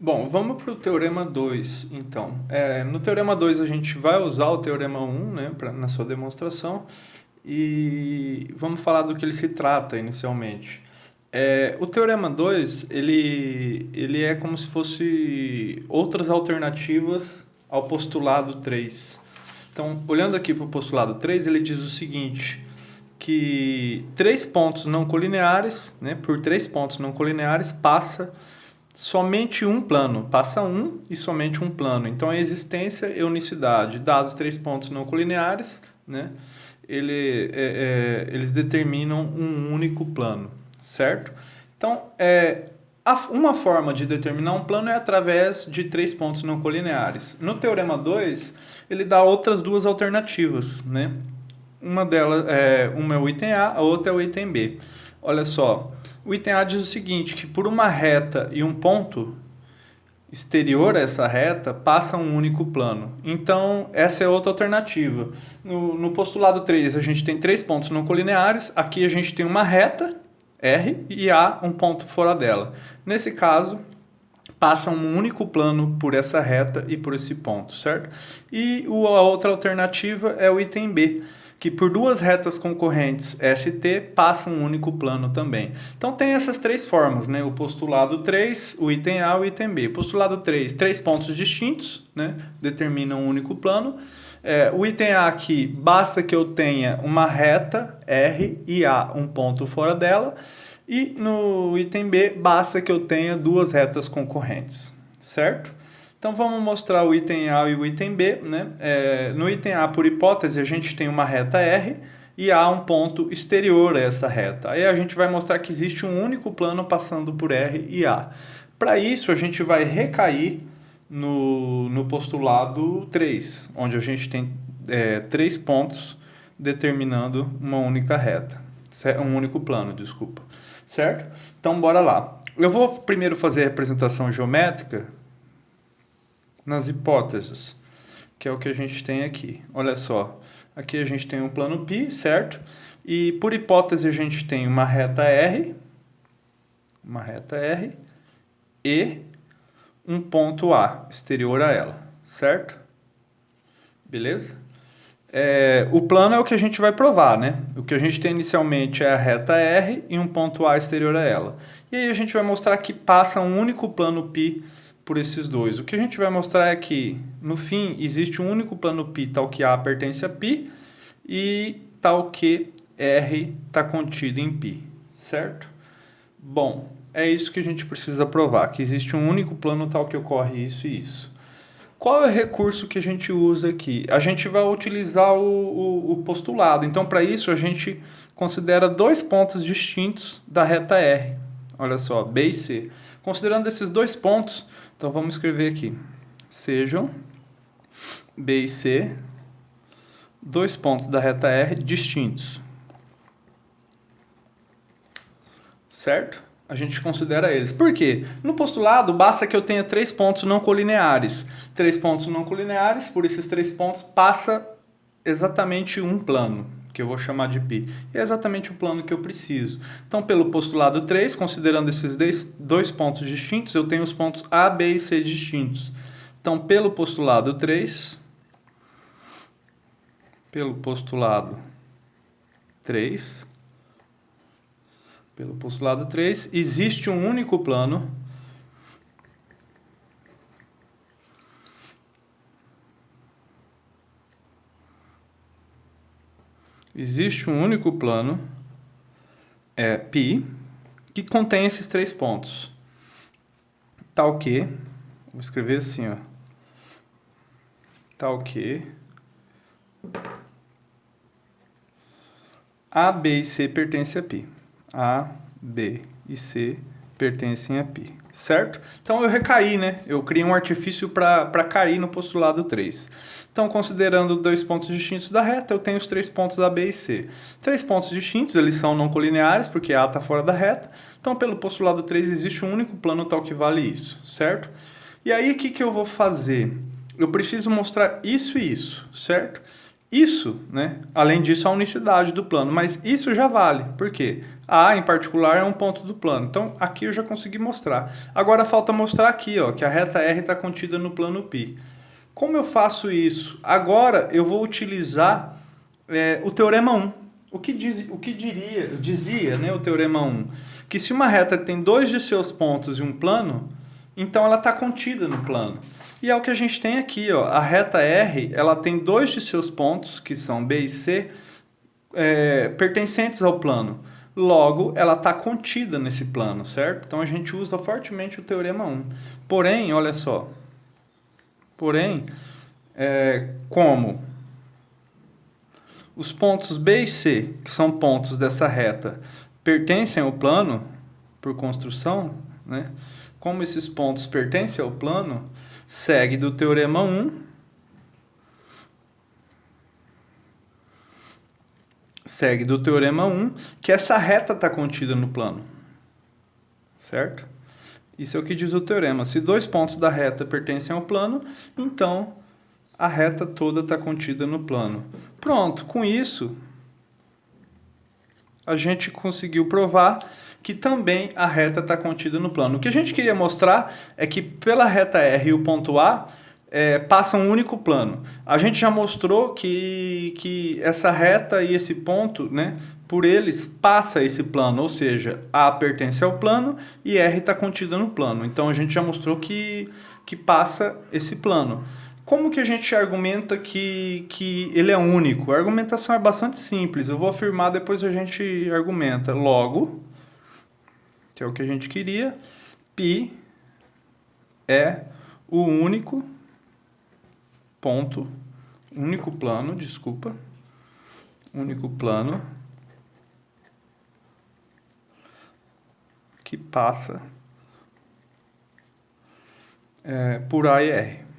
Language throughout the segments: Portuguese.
Bom, vamos para o Teorema 2, então. No Teorema 2 a gente vai usar o Teorema 1, né, na sua demonstração, e vamos falar do que ele se trata inicialmente. O Teorema 2, ele é como se fosse outras alternativas ao postulado 3. Então, olhando aqui para o postulado 3, ele diz o seguinte, que três pontos não colineares, né, por três pontos não colineares, passa somente um plano, passa um e somente um plano. Então, a existência e unicidade, dados três pontos não colineares, né, eles determinam um único plano, certo? Então, uma forma de determinar um plano é através de três pontos não colineares. No Teorema 2, ele dá outras duas alternativas, né? Uma é o item A, a outra é o item B. Olha só, o item A diz o seguinte, que por uma reta e um ponto exterior a essa reta passa um único plano. Então, essa é outra alternativa. No postulado 3, a gente tem três pontos não colineares. Aqui a gente tem uma reta, R, e há um ponto fora dela. Nesse caso, passa um único plano por essa reta e por esse ponto, certo? E a outra alternativa é o item B, que por duas retas concorrentes ST passa um único plano também. Então tem essas três formas, né? O postulado 3, o item A e o item B. Postulado 3, três pontos distintos, né? Determinam um único plano. O item A aqui, basta que eu tenha uma reta R e A um ponto fora dela. E no item B, basta que eu tenha duas retas concorrentes, certo? Então vamos mostrar o item A e o item B, né? No item A, por hipótese, a gente tem uma reta R e há um ponto exterior a essa reta. Aí a gente vai mostrar que existe um único plano passando por R e A. Para isso, a gente vai recair no postulado 3, onde a gente tem três pontos determinando uma única reta. Um único plano, desculpa. Certo? Então, bora lá. Eu vou primeiro fazer a representação geométrica nas hipóteses, que é o que a gente tem aqui. Olha só, aqui a gente tem um plano π, certo? E por hipótese a gente tem uma reta R e um ponto A exterior a ela, certo? Beleza? O plano é o que a gente vai provar, né? O que a gente tem inicialmente é a reta R e um ponto A exterior a ela. E aí a gente vai mostrar que passa um único plano π por esses dois. O que a gente vai mostrar é que, no fim, existe um único plano π tal que A pertence a π e tal que R está contido em π, certo? Bom, é isso que a gente precisa provar, que existe um único plano tal que ocorre isso e isso. Qual é o recurso que a gente usa aqui? A gente vai utilizar o postulado. Então, para isso, a gente considera dois pontos distintos da reta R. Olha só, B e C. Considerando esses dois pontos, então vamos escrever aqui. Sejam B e C dois pontos da reta R distintos. Certo? A gente considera eles. Por quê? No postulado, basta que eu tenha três pontos não colineares. Três pontos não colineares, por esses três pontos, passa exatamente um plano, que eu vou chamar de π. E é exatamente o plano que eu preciso. Então, pelo postulado 3, considerando esses dois pontos distintos, eu tenho os pontos A, B e C distintos. Então, pelo postulado 3, existe um único plano π, que contém esses três pontos. Tal que, vou escrever assim, ó, tal que A, B e C pertencem a π. A, B e C pertencem a π, certo? Então eu recaí, né? Eu criei um artifício para cair no postulado 3. Então, considerando dois pontos distintos da reta, eu tenho os três pontos A, B e C. Três pontos distintos, eles são não colineares, porque A está fora da reta. Então, pelo postulado 3, existe um único plano tal que vale isso, certo? E aí, o que eu vou fazer? Eu preciso mostrar isso e isso, certo? Isso, né? Além disso, a unicidade do plano, mas isso já vale. Por quê? A, em particular, é um ponto do plano. Então, aqui eu já consegui mostrar. Agora, falta mostrar aqui, ó, que a reta R está contida no plano π. Como eu faço isso? Agora, eu vou utilizar o Teorema 1. Dizia, né, o Teorema 1? Que se uma reta tem dois de seus pontos e um plano, então ela está contida no plano. E é o que a gente tem aqui, ó. A reta R, ela tem dois de seus pontos, que são B e C, pertencentes ao plano. Logo, ela está contida nesse plano, certo? Então a gente usa fortemente o Teorema 1. Porém, olha só. Como os pontos B e C, que são pontos dessa reta, pertencem ao plano por construção, né? Como esses pontos pertencem ao plano, segue do Teorema 1, que essa reta está contida no plano, certo? Isso é o que diz o teorema. Se dois pontos da reta pertencem ao plano, então a reta toda está contida no plano. Pronto, com isso, a gente conseguiu provar que também a reta está contida no plano. O que a gente queria mostrar é que pela reta R e o ponto A passa um único plano. A gente já mostrou que essa reta e esse ponto, né, por eles passa esse plano, ou seja, A pertence ao plano e R está contida no plano. Então a gente já mostrou que passa esse plano. Como que a gente argumenta que ele é único? A argumentação é bastante simples. Eu vou afirmar, depois a gente argumenta. Logo, que é o que a gente queria, π é o único plano que passa por A e R.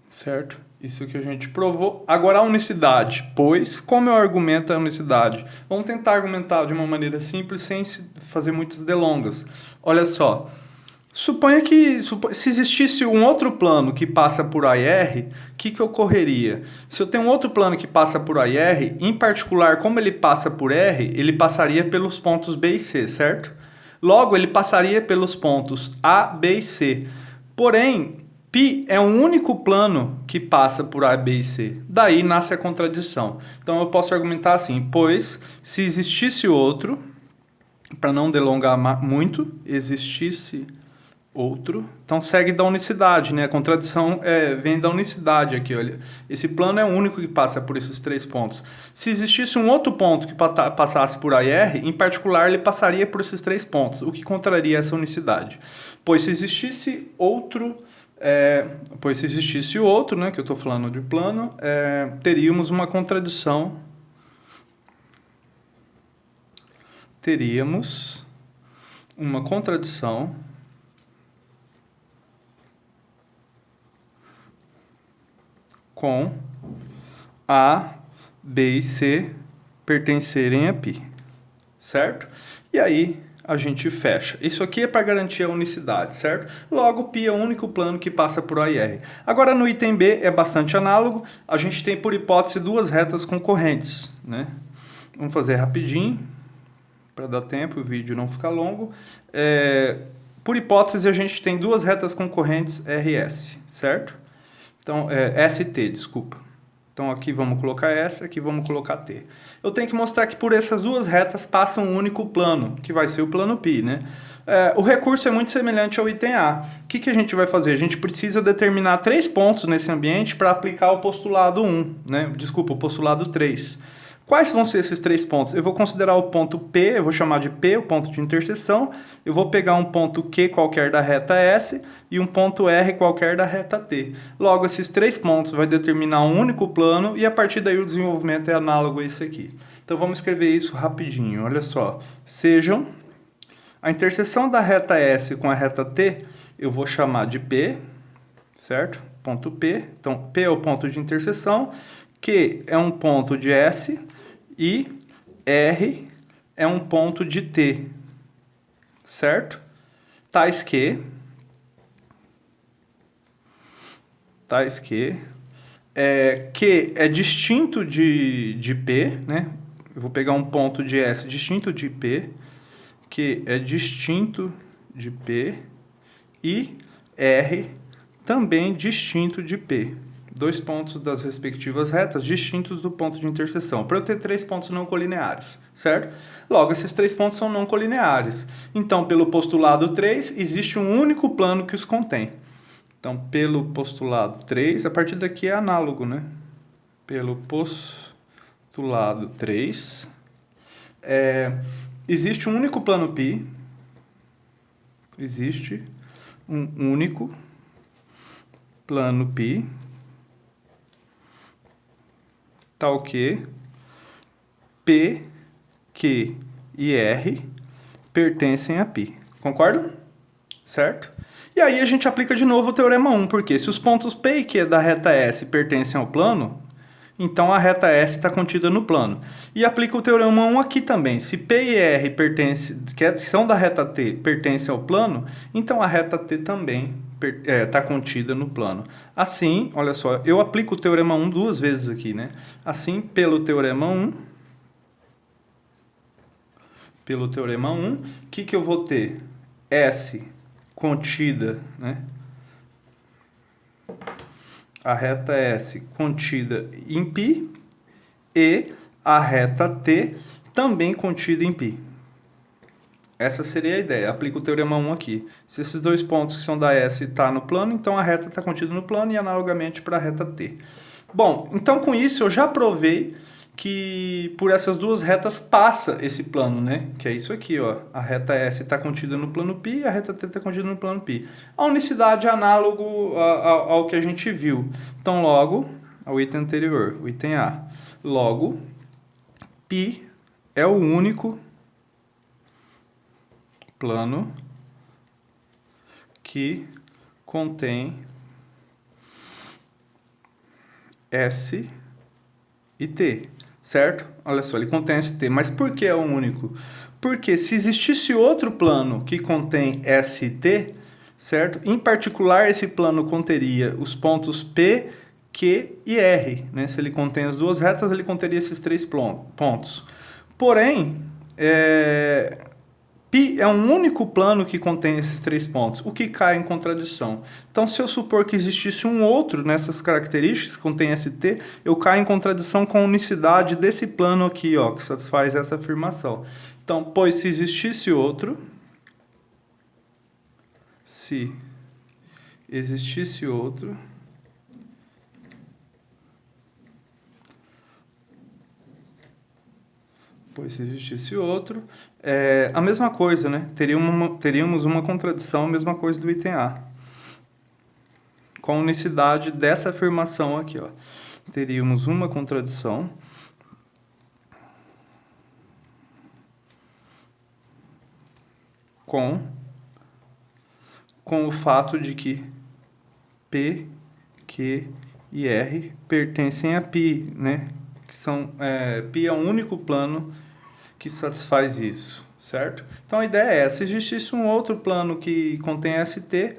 Certo? Isso que a gente provou. Agora a unicidade. Pois, como eu argumento a unicidade? Vamos tentar argumentar de uma maneira simples, sem fazer muitas delongas. Olha só. Suponha que se existisse um outro plano que passa por A e R, o que ocorreria? Se eu tenho um outro plano que passa por A e R, em particular, como ele passa por R, ele passaria pelos pontos B e C, certo? Logo, ele passaria pelos pontos A, B e C. Porém, π é um único plano que passa por A, B e C. Daí nasce a contradição. Então eu posso argumentar assim, pois se existisse outro, para não delongar muito, existisse outro, então segue da unicidade, né? A contradição vem da unicidade aqui, olha. Esse plano é o único que passa por esses três pontos. Se existisse um outro ponto que passasse por A e R, em particular, ele passaria por esses três pontos, o que contraria essa unicidade. Pois se existisse outro, né, que eu estou falando de plano, teríamos uma contradição. Com A, B e C pertencerem a π, certo? E aí a gente fecha. Isso aqui é para garantir a unicidade, certo? Logo, π é o único plano que passa por A e R. Agora, no item B é bastante análogo. A gente tem, por hipótese, duas retas concorrentes, né? Vamos fazer rapidinho, para dar tempo e o vídeo não ficar longo. Por hipótese, a gente tem duas retas concorrentes RS, certo? Então, ST, desculpa. Então, aqui vamos colocar S, aqui vamos colocar T. Eu tenho que mostrar que por essas duas retas passa um único plano, que vai ser o plano π, né? O recurso é muito semelhante ao item A. O que a gente vai fazer? A gente precisa determinar 3 pontos nesse ambiente para aplicar o postulado 1, né? Desculpa, o postulado 3. Quais vão ser esses 3 pontos? Eu vou considerar o ponto P, eu vou chamar de P, o ponto de interseção. Eu vou pegar um ponto Q qualquer da reta S e um ponto R qualquer da reta T. Logo, esses 3 pontos vai determinar um único plano e a partir daí o desenvolvimento é análogo a esse aqui. Então vamos escrever isso rapidinho. Olha só. Sejam a interseção da reta S com a reta T, eu vou chamar de P, certo? Ponto P. Então, P é o ponto de interseção, Q é um ponto de S e R é um ponto de T, certo? Tais que Q é distinto de P, né? Eu vou pegar um ponto de S distinto de P, Q é distinto de P, e R também distinto de P. Dois pontos das respectivas retas distintos do ponto de interseção, para eu ter 3 pontos não colineares, certo? Logo, esses 3 pontos são não colineares. Então, pelo postulado 3, existe um único plano que os contém. Então, pelo postulado 3, a partir daqui é análogo, né? Pelo postulado 3, existe um único plano π, existe um único plano π, tal que P, Q e R pertencem a π. Concordo? Certo? E aí a gente aplica de novo o teorema 1, porque se os pontos P e Q da reta S pertencem ao plano, então a reta S está contida no plano. E aplica o teorema 1 aqui também. Se P e R que são da reta T, pertencem ao plano, então a reta T também está contida no plano. Assim, olha só, eu aplico o teorema 1 duas vezes aqui, né? Assim, pelo teorema 1, o que eu vou ter? S contida, né? A reta S contida em π e a reta T também contida em π. Essa seria a ideia. Aplica o teorema 1 aqui. Se esses dois pontos que são da S estão no plano, então a reta está contida no plano e analogamente para a reta T. Bom, então com isso eu já provei que por essas duas retas passa esse plano, né? Que é isso aqui, ó. A reta S está contida no plano π e a reta T está contida no plano π. A unicidade é análogo ao que a gente viu. Então, logo, ao item anterior, o item A. Logo, π é o único plano que contém S e T, certo? Olha só, ele contém S e T, mas por que é o único? Porque se existisse outro plano que contém S e T, certo? Em particular, esse plano conteria os pontos P, Q e R, né? Se ele contém as duas retas, ele conteria esses 3 pontos. Porém, π é um único plano que contém esses 3 pontos, o que cai em contradição. Então, se eu supor que existisse um outro nessas características, que contém ST, eu caio em contradição com a unicidade desse plano aqui, ó, que satisfaz essa afirmação. Então, pois se existisse outro, a mesma coisa, né? Teríamos uma contradição, a mesma coisa do item A. Com a unicidade dessa afirmação aqui, ó. Teríamos uma contradição com o fato de que P, Q e R pertencem a π, né? Que são, π é o único plano que satisfaz isso, certo? Então a ideia é essa: se existisse um outro plano que contém ST,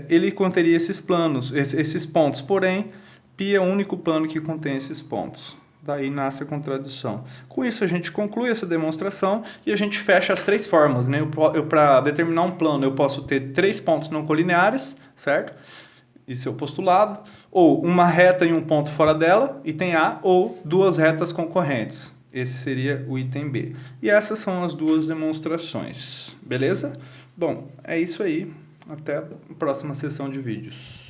ele conteria esses pontos, porém, π é o único plano que contém esses pontos. Daí nasce a contradição. Com isso a gente conclui essa demonstração e a gente fecha as 3 formas, né? Para determinar um plano eu posso ter 3 pontos não colineares, certo? Isso é o postulado. Ou uma reta e um ponto fora dela, item A, ou 2 retas concorrentes. Esse seria o item B. E essas são as 2 demonstrações. Beleza? Bom, é isso aí. Até a próxima sessão de vídeos.